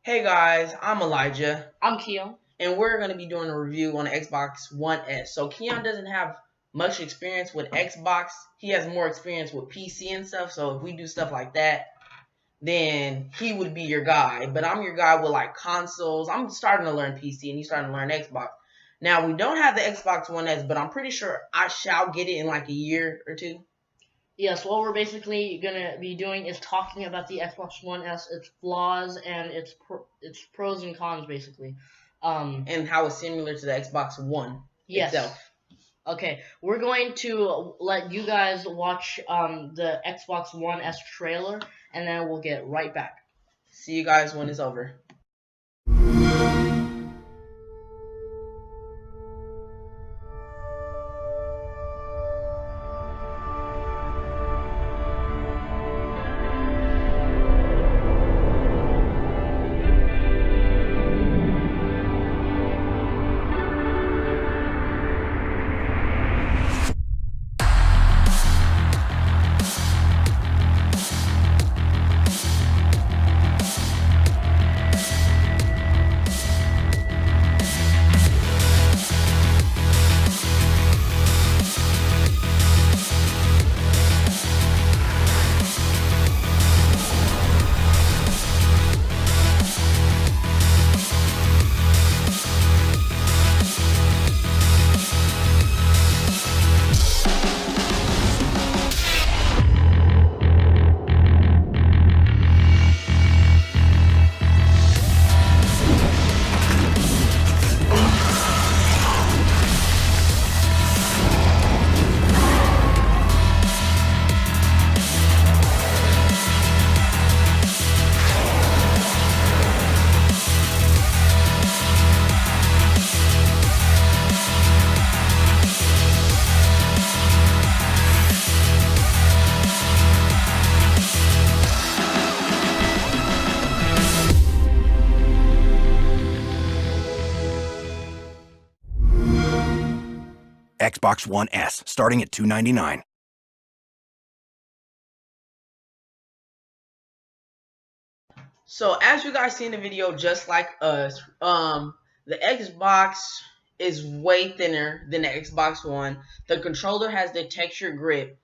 Hey guys, I'm Elijah, I'm Keon. and we're going to be doing a review on the Xbox One S. So Keon doesn't have much experience with Xbox. He has more experience with PC and stuff. So if we do stuff like that, then he would be your guy. But I'm your guy with like consoles. I'm starting to learn PC, and he's starting to learn Xbox. Now we don't have the Xbox One S, but I'm pretty sure I shall get it in like a year or two. Yes, what we're basically gonna be doing is talking about the Xbox One S, its flaws and its pros and cons, basically. And how it's similar to the Xbox One Yes. itself. Okay, we're going to let you guys watch the Xbox One S trailer, and then we'll get right back. See you guys when it's over. Xbox One S, starting at $299. So as you guys see in the video, just like us, the Xbox is way thinner than the Xbox One. The controller has the texture grip,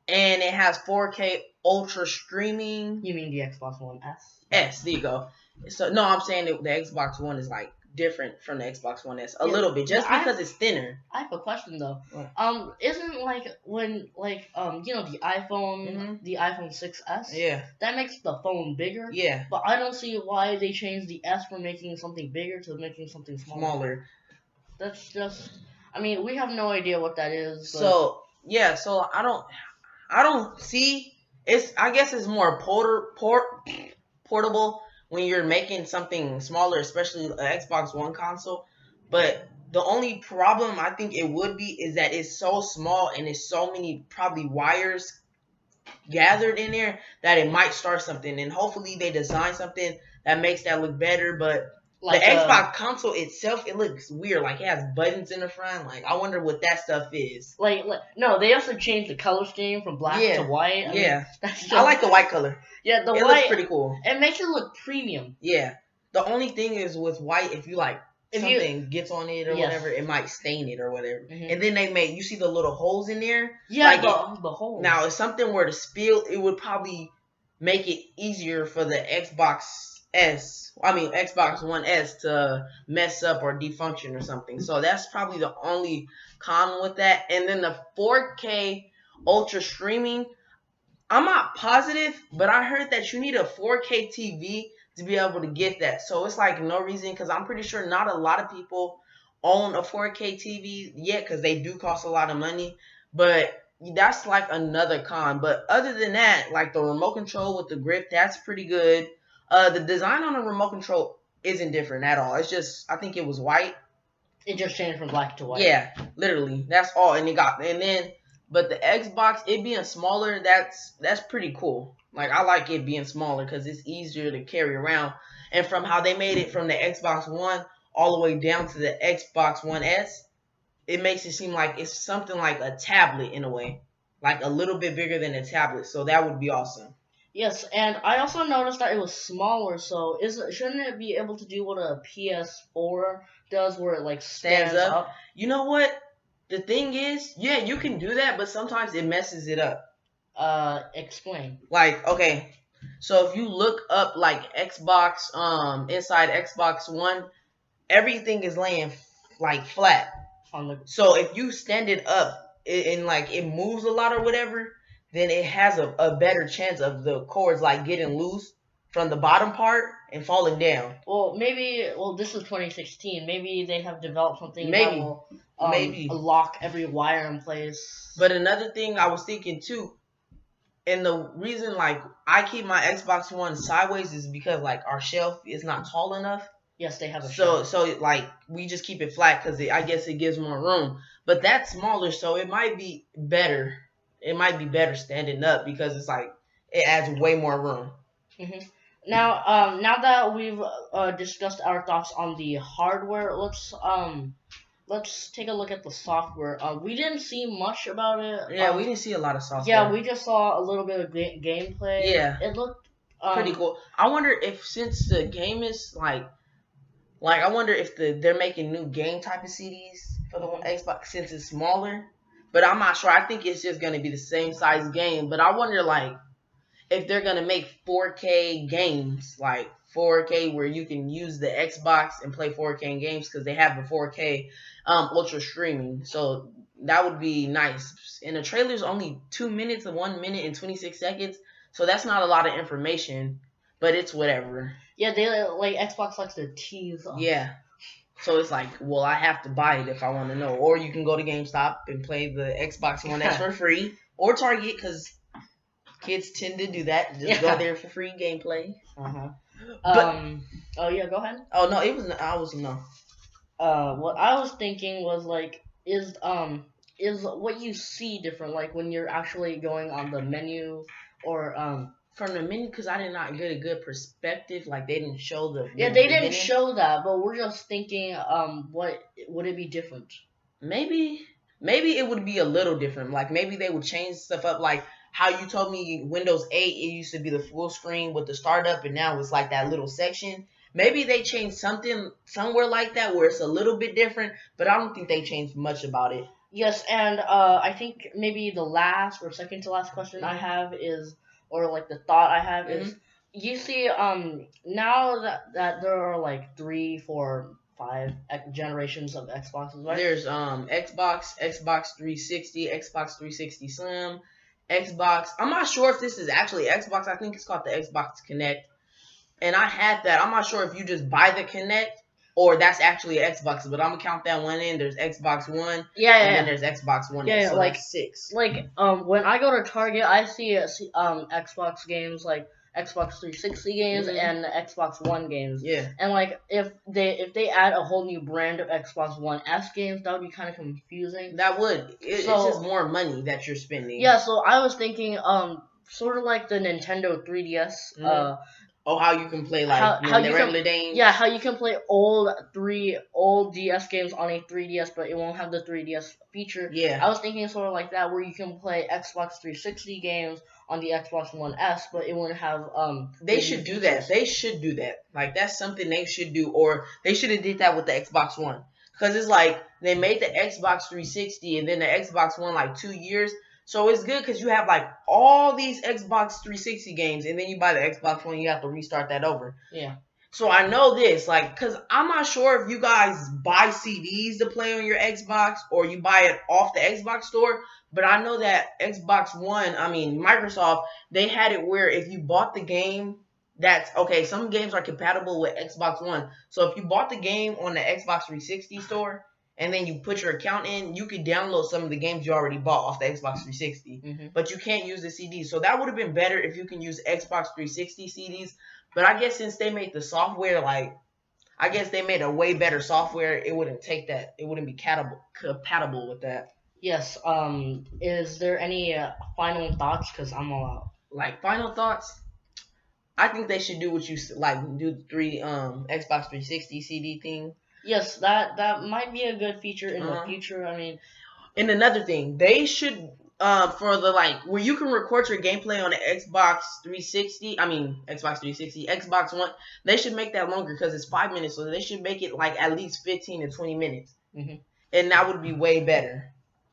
and it has 4K ultra streaming. You mean the Xbox One S? S, there you go. So no, I'm saying that the Xbox One is like different from the Xbox One S a little bit, just because it's thinner. I have a question though. What? Isn't like when the iPhone, the iPhone 6s? Yeah. That makes the phone bigger. Yeah. But I don't see why they changed the S from making something bigger to making something smaller. That's just. I mean, we have no idea what that is. So yeah, so I don't see. I guess it's more portable when you're making something smaller, especially an Xbox One console. But the only problem I think it would be is that it's so small and it's so many probably wires gathered in there that it might start something. And hopefully they design something that makes that look better. But like the Xbox console itself, it looks weird. Like it has buttons in the front. Like I wonder what that stuff is. No, they also changed the color scheme from black to white. I like the white color. Yeah, it looks pretty cool. It makes it look premium. Yeah. The only thing is with white, if you like something gets on it or whatever, it might stain it or whatever. And then you see the little holes in there. Yeah, like the holes. Now, if something were to spill, it would probably make it easier for the Xbox One S to mess up or defunction or something. So that's probably the only con with that. And then the 4K ultra streaming, I'm not positive, but I heard that you need a 4K TV to be able to get that. So it's like no reason, because I'm pretty sure not a lot of people own a 4K TV yet, because they do cost a lot of money. But that's like another con. But other than that, like the remote control with the grip, that's pretty good. The design on the remote control isn't different at all. It's just, I think it was white. It just changed from black to white. Yeah, literally. That's all. But the Xbox, it being smaller, that's pretty cool. Like I like it being smaller because it's easier to carry around. And from how they made it from the Xbox One all the way down to the Xbox One S, it makes it seem like it's something like a tablet in a way, like a little bit bigger than a tablet. So that would be awesome. Yes, and I also noticed that it was smaller. So shouldn't it be able to do what a PS4 does, where it like stands up? You know what? The thing is, yeah, you can do that, but sometimes it messes it up. Explain. Like, okay, so if you look up like Xbox, inside Xbox One, everything is laying like flat. On the So if you stand it up and like it moves a lot or whatever, then it has a better chance of the cords like getting loose from the bottom part and falling down. Well, maybe. Well, this is 2016. Maybe they have developed something Maybe. that will Maybe. lock every wire in place. But another thing I was thinking too, and the reason like I keep my Xbox One sideways is because like our shelf is not tall enough. Yes, they have a So shelf. so like we just keep it flat because I guess it gives more room. But that's smaller, so it might be better. It might be better standing up because it's like it adds way more room. Now that we've discussed our thoughts on the hardware, let's take a look at the software. We didn't see much about it. Yeah, we didn't see a lot of software. Yeah, we just saw a little bit of gameplay. Yeah, it looked pretty cool. I wonder if since the game is like I wonder if they're making new game type of CDs for the Xbox since it's smaller. But I'm not sure. I think it's just gonna be the same size game. But I wonder like if they're gonna make 4K games, like 4K where you can use the Xbox and play 4K games because they have the 4K ultra streaming. So that would be nice. And the trailer's only 2 minutes, 1 minute and 26 seconds. So that's not a lot of information, but it's whatever. Yeah, they like Xbox likes to tease us. Yeah. So it's like, well, I have to buy it if I want to know. Or you can go to GameStop and play the Xbox One X for free. Or Target, because kids tend to do that. Just go there for free gameplay. Oh yeah, go ahead. Oh no, no. What I was thinking was like, is what you see different? Like when you're actually going on the menu, or from the menu, because I did not get a good perspective. Like they didn't show the they didn't show that, but we're just thinking, what would it be different? Maybe it would be a little different. Like maybe they would change stuff up. Like how you told me Windows 8, it used to be the full screen with the startup, and now it's like that little section. Maybe they changed something somewhere like that where it's a little bit different, but I don't think they changed much about it. Yes, and I think maybe the last or second to last question I have is, or like the thought I have is, you see, now that there are like 3, 4, 5 generations of Xboxes, right? There's Xbox 360, Xbox 360 Slim, Xbox. I'm not sure if this is actually Xbox. I think it's called the Xbox Kinect. And I had that. I'm not sure if you just buy the Kinect or that's actually Xbox, but I'm gonna count that one in. There's Xbox One, and then there's Xbox One. Yeah, so like that's 6. Like when I go to Target, I see Xbox games, like Xbox 360 games and Xbox One games. Yeah. And like if they add a whole new brand of Xbox One S games, that would be kind of confusing. That would. It's just more money that you're spending. Yeah. So I was thinking, sort of like the Nintendo 3DS. How you can play like the regular games? Yeah, how you can play old DS games on a 3DS, but it won't have the 3DS feature. Yeah. I was thinking sort of like that, where you can play Xbox 360 games on the Xbox One S, but it wouldn't have They should do that. They should do that. Like that's something they should do, or they should have did that with the Xbox One, because it's like they made the Xbox 360 and then the Xbox One like 2 years. So it's good because you have like all these Xbox 360 games, and then you buy the Xbox One, you have to restart that over. Yeah. So I know this, like, because I'm not sure if you guys buy CDs to play on your Xbox or you buy it off the Xbox store, but I know that Xbox One, Microsoft, they had it where if you bought the game, some games are compatible with Xbox One. So if you bought the game on the Xbox 360 store, and then you put your account in, you could download some of the games you already bought off the Xbox 360. But you can't use the CDs. So that would have been better if you can use Xbox 360 CDs. But I guess since they made the software, I guess they made a way better software, it wouldn't take that. It wouldn't be compatible with that. Yes. Is there any final thoughts? Because I'm all out. Like, final thoughts? I think they should do what you, do the Xbox 360 CD thing. Yes, that might be a good feature in the future. And another thing, they should for the where you can record your gameplay on the Xbox 360. I mean Xbox 360, Xbox One. They should make that longer because it's 5 minutes, so they should make it at least 15 to 20 minutes, and that would be way better.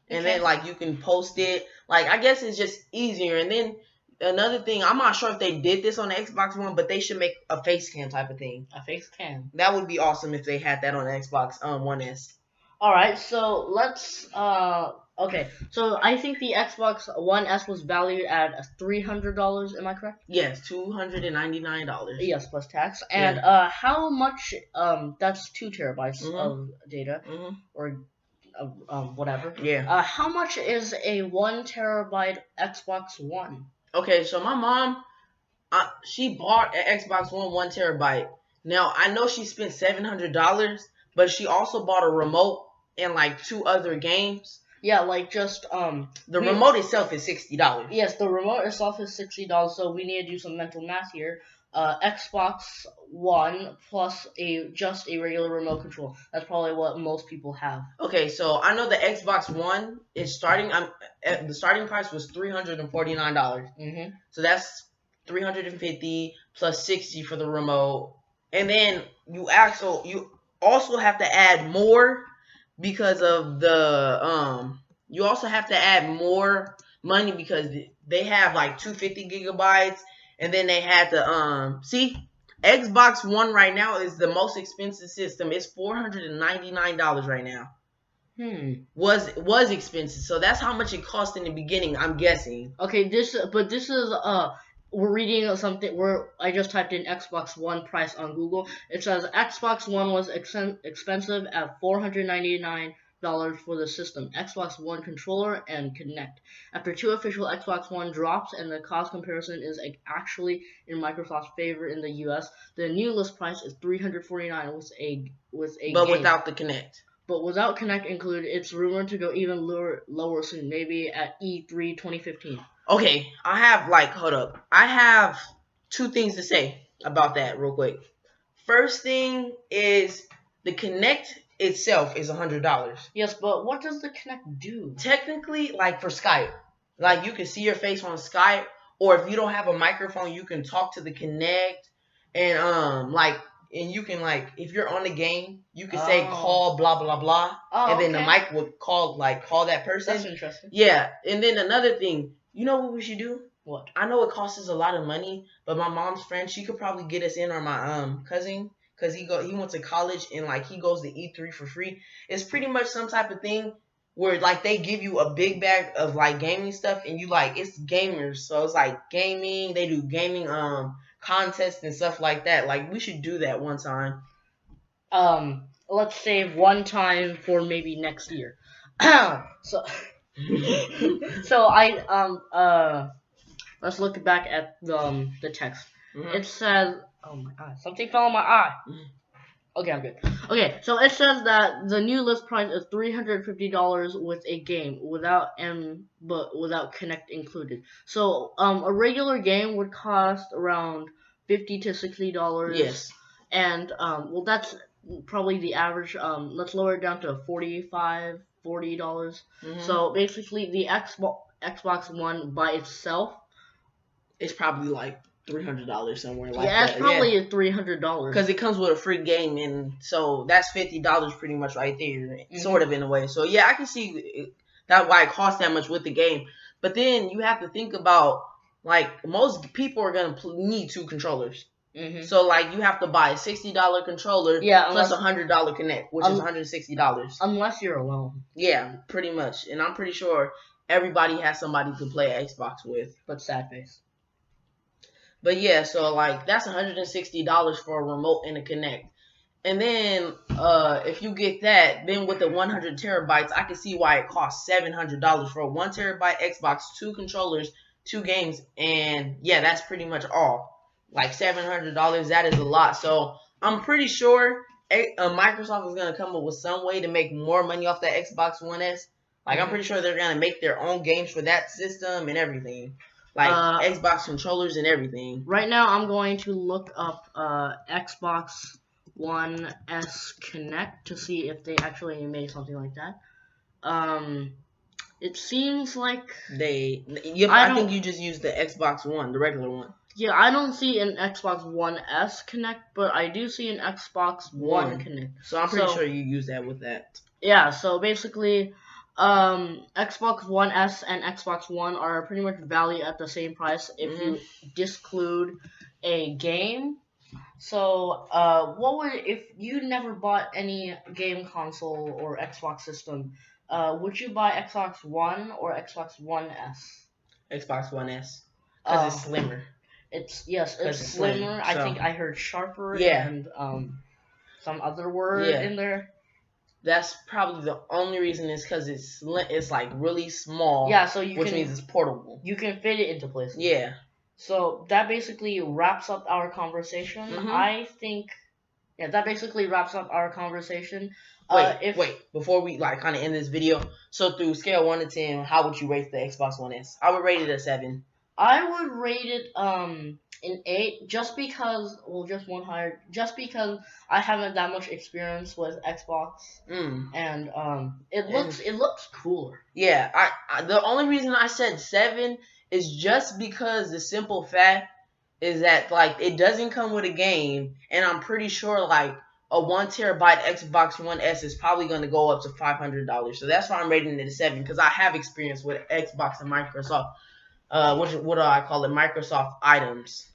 And then you can post it. I guess it's just easier. And then another thing, I'm not sure if they did this on the Xbox One, but they should make a face cam type of thing. A face cam. That would be awesome if they had that on the Xbox One S. All right, so let's okay. So I think the Xbox One S was valued at $300. Am I correct? Yes, $299. Yes, plus tax. And how much? That's 2 terabytes of data, or whatever. Yeah. How much is a 1 terabyte Xbox One? Okay, so my mom, she bought an Xbox One 1 terabyte. Now I know she spent $700, but she also bought a remote and 2 other games. Yeah, just the remote itself is $60. Yes, the remote itself is $60. So we need to do some mental math here. Xbox One plus just a regular remote control. That's probably what most people have. Okay, so I know the Xbox One is starting. The starting price was $349. So that's $350 plus $60 for the remote, and then you also have to add more because of the You also have to add more money because they have 250 gigabytes. And then they had to see Xbox One right now is the most expensive system. It's $499 right now. Was expensive. So that's how much it cost in the beginning, I'm guessing. Okay, this is we're reading something I just typed in Xbox One price on Google. It says Xbox One was expensive at $499 for the system, Xbox One controller, and Kinect. After 2 official Xbox One drops and the cost comparison is actually in Microsoft's favor in the US, the new list price is $349 with a but game. Without the Kinect. But without Kinect included, it's rumored to go even lower soon, maybe at E3 2015. Okay, I have hold up. I have 2 things to say about that real quick. First thing is the Kinect itself is $100. Yes, but what does the Kinect do? Technically, for Skype, you can see your face on Skype, or if you don't have a microphone, you can talk to the Kinect, and and you can if you're on the game, you can say call blah blah blah, and then the mic would call that person. That's interesting. Yeah, and then another thing, you know what we should do? What? I know it costs us a lot of money, but my mom's friend, she could probably get us in, or my cousin. Because he went to college and he goes to E3 for free. It's pretty much some type of thing where they give you a big bag of gaming stuff, and you it's gamers, so it's gaming. They do gaming contests and stuff like that. We should do that one time. Let's save one time for maybe next year. So let's look back at the text. It says, oh my god, something fell on my eye. Okay, I'm good. Okay, so it says that the new list price is $350 with a game without Kinect included. So a regular game would cost around $50 to $60. Yes. And that's probably the average. Let's lower it down to $45, $40. So basically, the Xbox One by itself is probably $300 somewhere like that. Yeah, it's probably $300 because it comes with a free game, and so that's $50 pretty much right there, sort of in a way. So yeah, I can see that why it costs that much with the game. But then you have to think about most people are gonna need 2 controllers. So you have to buy a $60 controller plus $100 Kinect, which is $160. Unless you're alone. Yeah, pretty much. And I'm pretty sure everybody has somebody to play Xbox with. But sad face. But yeah, so that's $160 for a remote and a Kinect. And then if you get that, then with the 100 terabytes, I can see why it costs $700 for a 1 terabyte Xbox, 2 controllers, 2 games, and yeah, that's pretty much all. $700, that is a lot. So I'm pretty sure Microsoft is gonna come up with some way to make more money off that Xbox One S. I'm pretty sure they're gonna make their own games for that system and everything. Xbox controllers and everything. Right now, I'm going to look up Xbox One S Kinect to see if they actually made something like that. It seems like I think you just used the Xbox One, the regular one. yeah, I don't see an Xbox One S Connect, but I do see an Xbox One Connect. So I'm pretty sure you use that with that. Yeah, so basically, Xbox One S and Xbox One are pretty much valued at the same price if you disclude a game. So, what would if you never bought any game console or Xbox system? Would you buy Xbox One or Xbox One S? Xbox One S, because it's slimmer. It's slimmer. Slim, I think I heard sharper Yeah. and some other word in there. That's probably the only reason is because it's like really small. Yeah, so which means it's portable. You can fit it into places. Yeah. So that basically wraps up our conversation. I think, that basically wraps up our conversation. Wait, before we like kind of end this video, so through scale 1 to 10, how would you rate the Xbox One S? I would rate it a 7. I would rate it an 8, just because, just one higher, just because I haven't that much experience with Xbox, and it looks cooler. Yeah, I the only reason I said 7 is just because the simple fact is that like it doesn't come with a game, and I'm pretty sure like a 1 terabyte Xbox One S is probably going to go up to $500. So that's why I'm rating it a 7, because I have experience with Xbox and Microsoft. What do I call it? Microsoft items.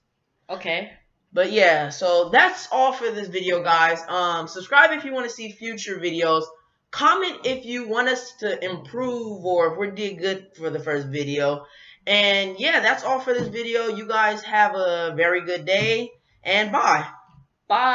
Okay. But yeah, so that's all for this video, guys. Subscribe if you want to see future videos. Comment if you want us to improve or if we did good for the first video. And yeah, that's all for this video. You guys have a very good day, and bye. Bye.